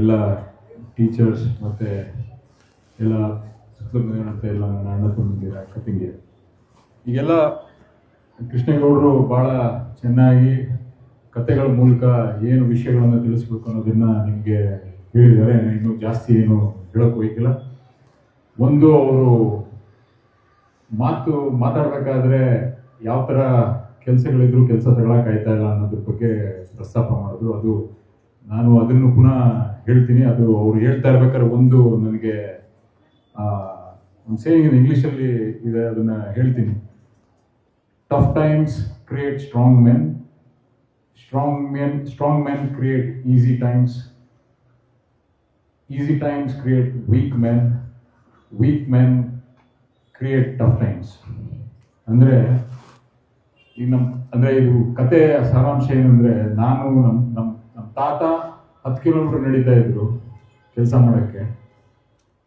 ಎಲ್ಲ ಟೀಚರ್ಸ್ ಮತ್ತು ಎಲ್ಲ ಸುತ್ತಮುತ್ತ ಎಲ್ಲ ನನ್ನ ಅಣ್ಣ ತಮ್ಮಂದಿರ ಅಕ್ಕ ತಂಗಿಯರು ಈಗೆಲ್ಲ ಕೃಷ್ಣೇಗೌಡರು ಭಾಳ ಚೆನ್ನಾಗಿ ಕಥೆಗಳ ಮೂಲಕ ಏನು ವಿಷಯಗಳನ್ನು ತಿಳಿಸ್ಬೇಕು ಅನ್ನೋದನ್ನು ನಿಮಗೆ ಹೇಳಿದ್ದಾರೆ. ಇನ್ನೂ ಜಾಸ್ತಿ ಏನು ಹೇಳೋಕೆ ಹೋಗಿಲ್ಲ. ಒಂದು ಅವರು ಮಾತಾಡಬೇಕಾದ್ರೆ ಯಾವ ಥರ ಕೆಲಸಗಳಿದ್ರು ಕೆಲಸ ತಗೊಳಕ್ಕಾಯ್ತಾ ಇಲ್ಲ ಅನ್ನೋದ್ರ ಬಗ್ಗೆ ಪ್ರಸ್ತಾಪ ಮಾಡೋದು, ಅದು ನಾನು ಅದನ್ನು ಪುನಃ ಹೇಳ್ತೀನಿ. ಅದು ಅವ್ರು ಹೇಳ್ತಾ ಇರ್ಬೇಕಾದ್ರೆ ಒಂದು ನನಗೆ ಒಂದು ಸೇಯಿಂಗ್ ಇಂಗ್ಲೀಷಲ್ಲಿ ಇದೆ, ಅದನ್ನು ಹೇಳ್ತೀನಿ. Tough times create strong men, strong men create easy times, easy times create weak men create tough times. ಅಂದರೆ ಈಗ ಇದು ಕತೆ ಸಾರಾಂಶ ಏನಂದರೆ, ನಾನು ನಮ್ಮ ತಾತ 10 ಕಿಲೋಮೀಟರ್ ನಡೀತಾ ಇದ್ರು ಕೆಲಸ ಮಾಡೋಕ್ಕೆ,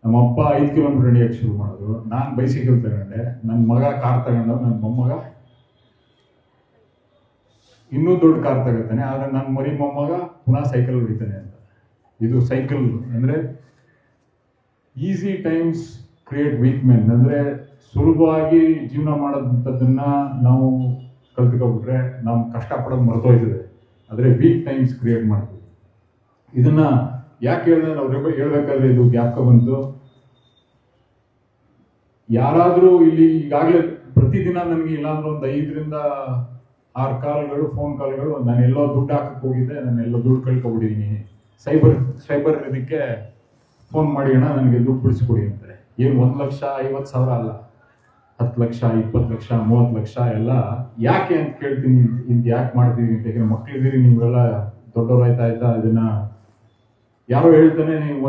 ನಮ್ಮ ಅಪ್ಪ 5 ಕಿಲೋಮೀಟರ್ ನಡಿಯೋಕ್ಕೆ ಶುರು ಮಾಡಿದ್ರು. ನಾನು ಬೈಸಿಕಲ್ ತಗೊಂಡೆ, ನನ್ನ ಮಗ ಕಾರ್ ತಗೊಂಡು, ನನ್ನ ಮೊಮ್ಮಗ ಇನ್ನೂ ದೊಡ್ಡ ಕಾರ್ ತಗೋತಾನೆ, ಆದರೆ ನನ್ನ ಮೊಮ್ಮಗ ಪುನಃ ಸೈಕಲ್ ಹೊಡಿತಾನೆ ಅಂತ. ಇದು ಸೈಕಲ್ ಅಂದರೆ easy times create weak men. ಅಂದರೆ ಸುಲಭವಾಗಿ ಜೀವನ ಮಾಡೋದಂಥದ್ದನ್ನು ನಾವು ಕಲ್ತ್ಕೊಬಿಟ್ರೆ ನಾವು ಕಷ್ಟಪಡೋದು ಮರ್ತೋಯ್ತದೆ, ಆದರೆ ವೀಕ್ ಟೈಮ್ಸ್ ಕ್ರಿಯೇಟ್ ಮಾಡ್ತೀವಿ. ಇದನ್ನು ಯಾಕೆ ಹೇಳಿದ್ರೆ ನಾವು ಹೇಳ್ಬೇಕಾದ್ರೆ ಇದು ಜ್ಞಾಪಕ ಬಂತು. ಯಾರಾದರೂ ಇಲ್ಲಿ ಈಗಾಗಲೇ ಪ್ರತಿದಿನ ನನಗೆ ಇಲ್ಲಾಂದ್ರೆ ಒಂದು 5 ರಿಂದ 6 ಕಾಲ್ಗಳು, ಫೋನ್ ಕಾಲ್ಗಳು, ನಾನು ಎಲ್ಲೋ ದುಡ್ಡು ಹಾಕಕ್ಕೆ ಹೋಗಿದ್ದೆ, ನಾನು ಎಲ್ಲೋ ದುಡ್ಡು ಕಳ್ಕೊಬಿಟ್ಟಿದ್ದೀನಿ, ಸೈಬರ್ ಇದಕ್ಕೆ ಫೋನ್ ಮಾಡಿ ಅಣ್ಣ ನನಗೆ ದುಡ್ಡು ಬಿಡಿಸ್ಕೊಡಿ ಅಂತಾರೆ. ಏನು 1,50,000 ಅಲ್ಲ, 10 ಲಕ್ಷ, 20 ಲಕ್ಷ, 30 ಲಕ್ಷ ಎಲ್ಲ. ಯಾಕೆ ಅಂತ ಕೇಳ್ತೀನಿ, ಇದು ಯಾಕೆ ಮಾಡ್ತೀವಿ ಅಂತ. ಯಾಕಂದ್ರೆ ಮಕ್ಕಳಿದ್ದೀರಿ, ನೀವೆಲ್ಲ ದೊಡ್ಡವ್ರು ಆಯ್ತಾ ಇದನ್ನ ಯಾರೋ ಹೇಳ್ತಾನೆ, ನೀವು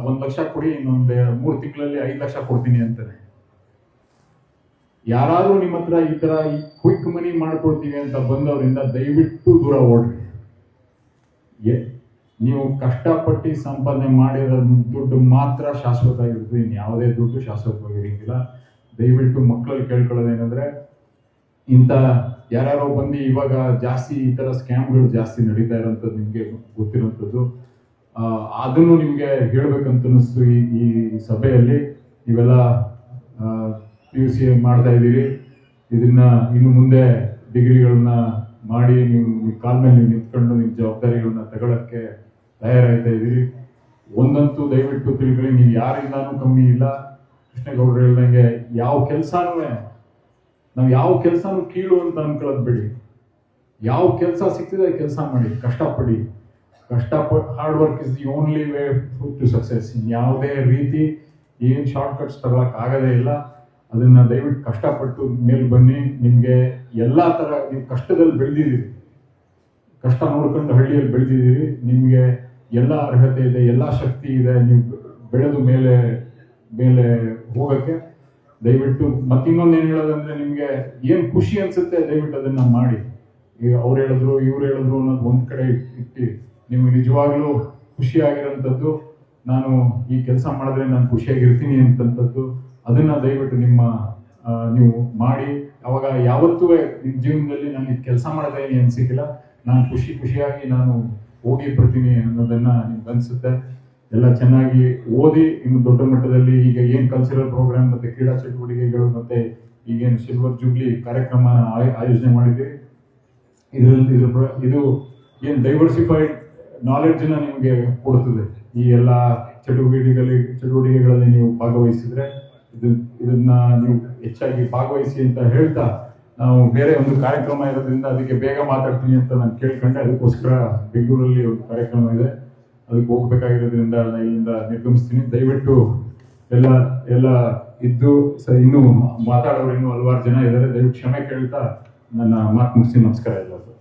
1 ಲಕ್ಷ ಕೊಡಿ, ಇನ್ನೊಂದು 3 ತಿಂಗಳಲ್ಲಿ 5 ಲಕ್ಷ ಕೊಡ್ತೀನಿ ಅಂತಾನೆ. ಯಾರಾದ್ರೂ ನಿಮ್ಮ ಹತ್ರ ಈ ತರ ಕ್ವಿಕ್ ಮನಿ ಮಾಡ್ಕೊಡ್ತೀವಿ ಅಂತ ಬಂದವರಿಂದ ದಯವಿಟ್ಟು ದೂರ ಓಡ್ರಿ. ನೀವು ಕಷ್ಟಪಟ್ಟು ಸಂಪಾದನೆ ಮಾಡಿರೋ ದುಡ್ಡು ಮಾತ್ರ ಶಾಶ್ವತ ಆಗಿರುತ್ತೆ, ಇನ್ಯಾವುದೇ ದುಡ್ಡು ಶಾಶ್ವತವಾಗಿರಂಗಿಲ್ಲ. ದಯವಿಟ್ಟು ಮಕ್ಕಳಲ್ಲಿ ಕೇಳ್ಕೊಳ್ಳೋದೇನೆಂದ್ರೆ, ಇಂಥ ಯಾರ್ಯಾರೋ ಬಂದು ಇವಾಗ ಜಾಸ್ತಿ ಈ ಥರ ಸ್ಕ್ಯಾಮ್ಗಳು ಜಾಸ್ತಿ ನಡೀತಾ ಇರೋಂಥದ್ದು ನಿಮಗೆ ಗೊತ್ತಿರೋಂಥದ್ದು, ಅದನ್ನು ನಿಮಗೆ ಹೇಳ್ಬೇಕಂತ ಅನ್ನಿಸ್ತು ಈ ಸಭೆಯಲ್ಲಿ. ನೀವೆಲ್ಲ PUC ಮಾಡ್ತಾ ಇದ್ದೀರಿ, ಇದನ್ನ ಇನ್ನು ಮುಂದೆ ಡಿಗ್ರಿಗಳನ್ನ ಮಾಡಿ ನೀವು ಕಾಲ ಮೇಲೆ ನೀವು ನಿಂತ್ಕೊಂಡು ನಿಮ್ಮ ಜವಾಬ್ದಾರಿಗಳನ್ನ ತಗೊಳ್ಳೋಕ್ಕೆ ತಯಾರಾಗ್ತಾ ಇದ್ದೀರಿ. ಒಂದಂತೂ ದಯವಿಟ್ಟು ತಿಳ್ಕೊಳ್ಳಿ, ನೀವು ಯಾರಿಂದಾನು ಕಮ್ಮಿ ಇಲ್ಲ. ಕೃಷ್ಣೇಗೌಡರು ಹೇಳ್ದಂಗೆ ನಾವು ಯಾವ ಕೆಲಸನೂ ಕೀಳು ಅಂತ ಅನ್ಕೊಳ್ಳೋದು ಬಿಡಿ. ಯಾವ ಕೆಲಸ ಸಿಗ್ತಿದೆ ಕೆಲಸ ಮಾಡಿ, ಕಷ್ಟಪಡಿ. Hard work is the only way to success. ಯಾವುದೇ ರೀತಿ ಏನು ಶಾರ್ಟ್ ಕಟ್ಸ್ ತಗೊಳಕ್ ಆಗೋದೇ ಇಲ್ಲ. ಅದನ್ನ ದಯವಿಟ್ಟು ಕಷ್ಟಪಟ್ಟು ಮೇಲೆ ಬನ್ನಿ. ನಿಮಗೆ ಎಲ್ಲ ಥರ ನೀವು ಕಷ್ಟದಲ್ಲಿ ಬೆಳೆದಿದ್ದೀರಿ, ಕಷ್ಟ ನೋಡ್ಕೊಂಡು ಹಳ್ಳಿಯಲ್ಲಿ ಬೆಳೆದಿದ್ದೀರಿ, ನಿಮಗೆ ಎಲ್ಲ ಅರ್ಹತೆ ಇದೆ, ಎಲ್ಲ ಶಕ್ತಿ ಇದೆ, ನೀವು ಬೆಳೆದು ಮೇಲೆ ಹೋಗೋಕ್ಕೆ. ದಯವಿಟ್ಟು ಮತ್ತಿನ್ನೊಂದು ಏನು ಹೇಳೋದಂದ್ರೆ, ನಿಮಗೆ ಏನು ಖುಷಿ ಅನ್ಸುತ್ತೆ ದಯವಿಟ್ಟು ಅದನ್ನ ಮಾಡಿ. ಈಗ ಅವ್ರು ಹೇಳಿದ್ರು ಇವ್ರು ಹೇಳಿದ್ರು ಅನ್ನೋದು ಒಂದು ಕಡೆ ಇಟ್ಟು ನಿಮ್ಗೆ ನಿಜವಾಗ್ಲೂ ಖುಷಿಯಾಗಿರೋಂಥದ್ದು, ನಾನು ಈ ಕೆಲಸ ಮಾಡಿದ್ರೆ ನಾನು ಖುಷಿಯಾಗಿರ್ತೀನಿ ಅಂತಂಥದ್ದು, ಅದನ್ನ ದಯವಿಟ್ಟು ನೀವು ಮಾಡಿ. ಅವಾಗ ಯಾವತ್ತೂ ನಿಮ್ಮ ಜೀವನದಲ್ಲಿ ನಾನು ಈ ಕೆಲಸ ಮಾಡಿದ್ರೆ ಅನ್ಸಿಕ್ಕಿಲ್ಲ, ನಾನು ಖುಷಿಯಾಗಿ ನಾನು ಹೋಗಿ ಬರ್ತೀನಿ ಅನ್ನೋದನ್ನ ನಿಮ್ಗೆ ಅನ್ಸುತ್ತೆ. ಎಲ್ಲ ಚೆನ್ನಾಗಿ ಓದಿ ಇನ್ನು ದೊಡ್ಡ ಮಟ್ಟದಲ್ಲಿ ಈಗ ಏನು ಕಲ್ಚರಲ್ ಪ್ರೋಗ್ರಾಮ್ ಮತ್ತೆ ಕ್ರೀಡಾ ಚಟುವಟಿಕೆಗಳು ಮತ್ತೆ ಈಗೇನು ಸಿಲ್ವರ್ ಜೂಬ್ಲಿ ಕಾರ್ಯಕ್ರಮ ಆಯೋಜನೆ ಮಾಡಿದ್ದೀರಿ, ಇದು ಏನು ಡೈವರ್ಸಿಫೈಡ್ ನಾಲೆಡ್ಜನ್ನ ನಿಮಗೆ ಕೊಡ್ತದೆ. ಈ ಎಲ್ಲ ಚಟುವಟಿಕೆಗಳಲ್ಲಿ ನೀವು ಭಾಗವಹಿಸಿದ್ರೆ ಇದನ್ನ ನೀವು ಹೆಚ್ಚಾಗಿ ಭಾಗವಹಿಸಿ ಅಂತ ಹೇಳ್ತಾ, ನಾವು ಬೇರೆ ಒಂದು ಕಾರ್ಯಕ್ರಮ ಇರೋದ್ರಿಂದ ಅದಕ್ಕೆ ಬೇಗ ಮಾತಾಡ್ತೀನಿ ಅಂತ ನಾನು ಕೇಳ್ಕೊಂಡೆ. ಅದಕ್ಕೋಸ್ಕರ ಬೆಂಗಳೂರಲ್ಲಿ ಒಂದು ಕಾರ್ಯಕ್ರಮ ಇದೆ, ಅದಕ್ಕೆ ಹೋಗ್ಬೇಕಾಗಿರೋದ್ರಿಂದ ಇಲ್ಲಿಂದ ನಿರ್ಗಮಿಸ್ತೀನಿ. ದಯವಿಟ್ಟು ಎಲ್ಲ ಇದ್ದು ಇನ್ನೂ ಮಾತಾಡೋರು ಇನ್ನೂ ಹಲವಾರು ಜನ ಇದ್ದಾರೆ, ದಯವಿಟ್ಟು ಕ್ಷಮೆ ಕೇಳ್ತಾ ನನ್ನ ಮಾತು ಮುಗಿಸಿ. ನಮಸ್ಕಾರ ಎಲ್ಲರಿಗೂ.